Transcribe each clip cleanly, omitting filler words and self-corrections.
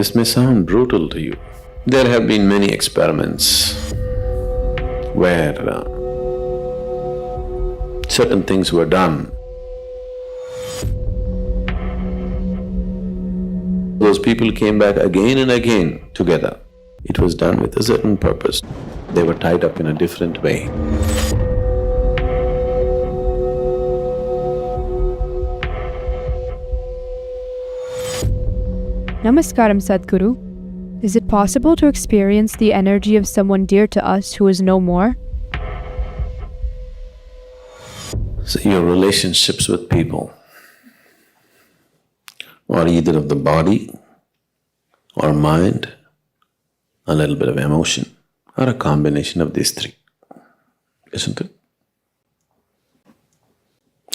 This may sound brutal to you. There have been many experiments where certain things were done. Those people came back again and again together. It was done with a certain purpose. They were tied up in a different way. Namaskaram, Sadhguru. Is it possible to experience the energy of someone dear to us who is no more? So your relationships with people are either of the body or mind, a little bit of emotion, or a combination of these three, isn't it?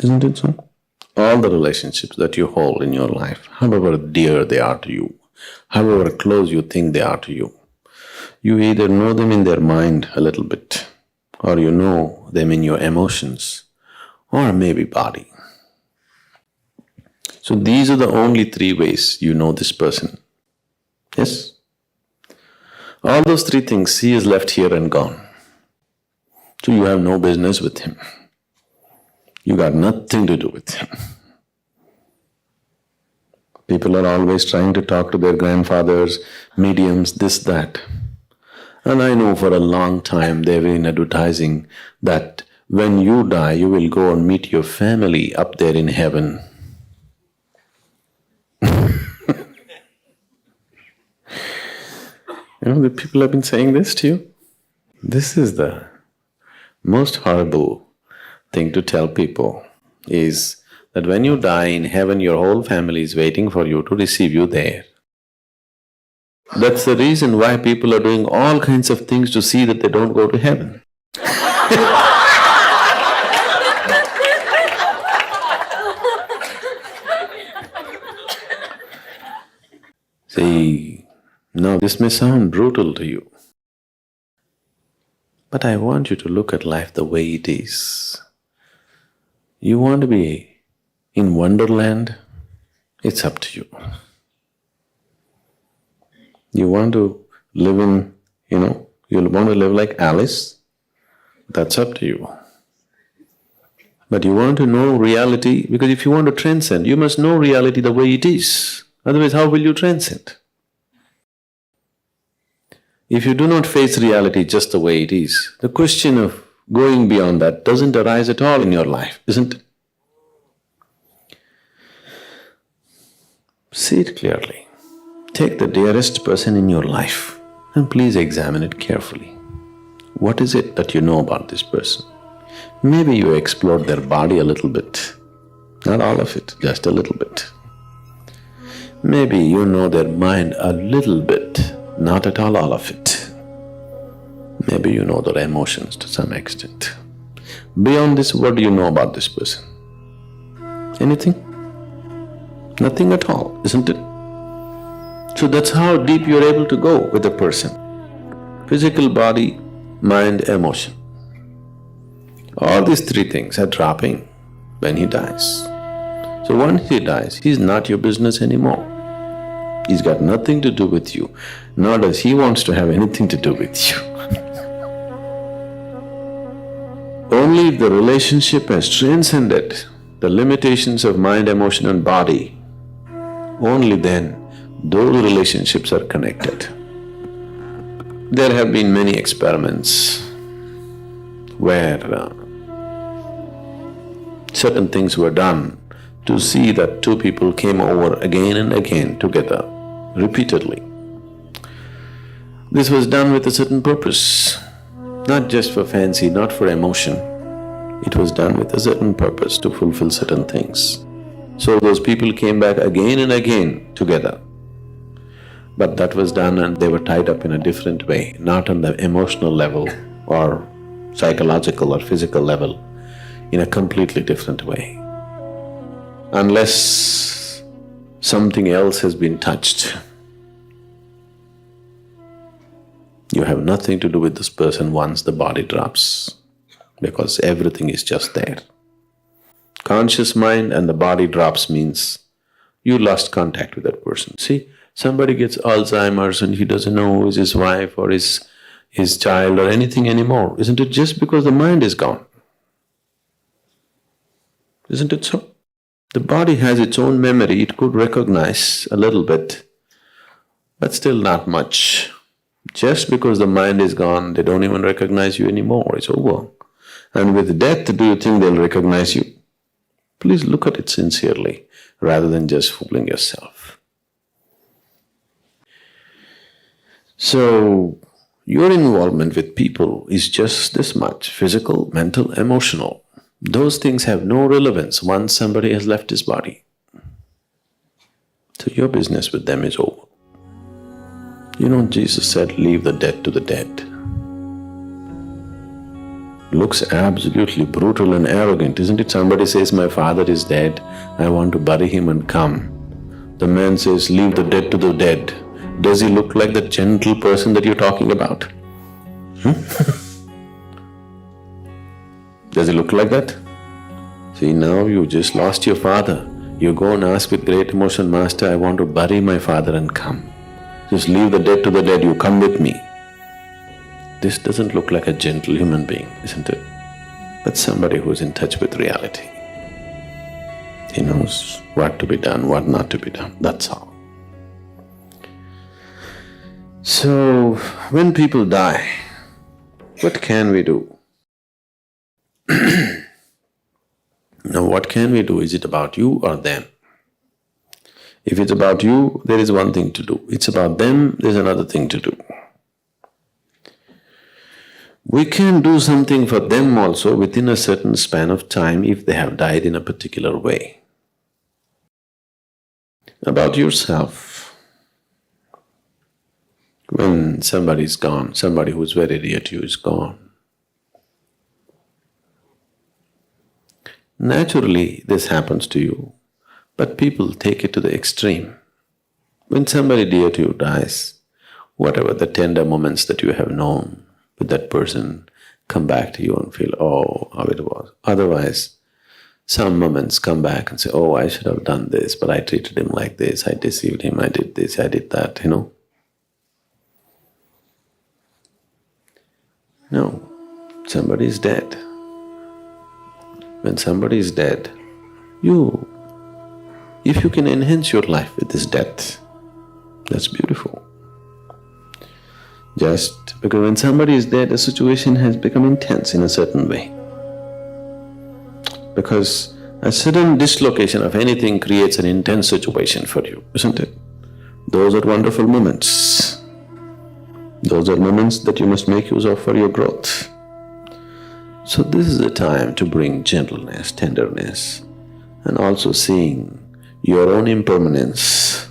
Isn't it so? All the relationships that you hold in your life, however dear they are to you, however close you think they are to you, you either know them in their mind a little bit, or you know them in your emotions, or maybe body. So these are the only three ways you know this person. Yes? All those three things, he is left here and gone. So you have no business with him. You got nothing to do with him. People are always trying to talk to their grandfathers, mediums, this, that. And I know for a long time they've been advertising that when you die, you will go and meet your family up there in heaven. You know, the people have been saying this to you. This is the most horrible thing to tell people, is that when you die in heaven, your whole family is waiting for you to receive you there. That's the reason why people are doing all kinds of things to see that they don't go to heaven. See, now this may sound brutal to you, but I want you to look at life the way it is. You want to be in Wonderland? It's up to you. You want to live in, you want to live like Alice? That's up to you. But you want to know reality, because if you want to transcend, you must know reality the way it is. Otherwise, how will you transcend? If you do not face reality just the way it is, the question of going beyond that doesn't arise at all in your life, isn't it? See it clearly. Take the dearest person in your life and please examine it carefully. What is it that you know about this person? Maybe you explored their body a little bit, not all of it, just a little bit. Maybe you know their mind a little bit, not at all of it. Maybe you know their emotions to some extent. Beyond this, what do you know about this person? Anything? Nothing at all, isn't it? So that's how deep you're able to go with a person. Physical body, mind, emotion. All these three things are dropping when he dies. So once he dies, he's not your business anymore. He's got nothing to do with you, nor does he wants to have anything to do with you. Only if the relationship has transcended the limitations of mind, emotion and body, only then those relationships are connected. There have been many experiments where certain things were done to see that two people came over again and again together, repeatedly. This was done with a certain purpose, not just for fancy, not for emotion. It was done with a certain purpose to fulfill certain things. So those people came back again and again together. But that was done and they were tied up in a different way, not on the emotional level or psychological or physical level, in a completely different way. Unless something else has been touched, you have nothing to do with this person once the body drops, because everything is just there. Conscious mind and the body drops means you lost contact with that person. See, Somebody gets Alzheimer's and he doesn't know who is his wife or his child or anything anymore. Isn't it just because the mind is gone? Isn't it so? The body has its own memory, it could recognize a little bit, but still not much. Just because the mind is gone, they don't even recognize you anymore, it's over. And with death, do you think they'll recognize you? Please look at it sincerely, rather than just fooling yourself. So, your involvement with people is just this much: physical, mental, emotional. Those things have no relevance once somebody has left his body. So your business with them is over. You know, Jesus said, leave the dead to the dead. Looks absolutely brutal and arrogant, isn't it? Somebody says, my father is dead, I want to bury him and come. The man says, leave the dead to the dead. Does he look like the gentle person that you're talking about? Does he look like that? See, now you just lost your father. You go and ask with great emotion, Master, I want to bury my father and come. Just leave the dead to the dead, you come with me. This doesn't look like a gentle human being, isn't it? But somebody who's in touch with reality. He knows what to be done, what not to be done, that's all. So, when people die, what can we do? Now, what can we do? Is it about you or them? If it's about you, there is one thing to do. It's about them, there's another thing to do. We can do something for them also within a certain span of time if they have died in a particular way. About yourself, when somebody is gone, somebody who is very dear to you is gone, naturally this happens to you, but people take it to the extreme. When somebody dear to you dies, whatever the tender moments that you have known with that person come back to you and feel, oh, how it was. Otherwise, some moments come back and say, oh, I should have done this, but I treated him like this, I deceived him, I did this, I did that, you know. No, somebody is dead. When somebody is dead, if you can enhance your life with this death, that's beautiful. Just because when somebody is dead, the situation has become intense in a certain way. Because a sudden dislocation of anything creates an intense situation for you, isn't it? Those are wonderful moments. Those are moments that you must make use of for your growth. So this is the time to bring gentleness, tenderness, and also seeing your own impermanence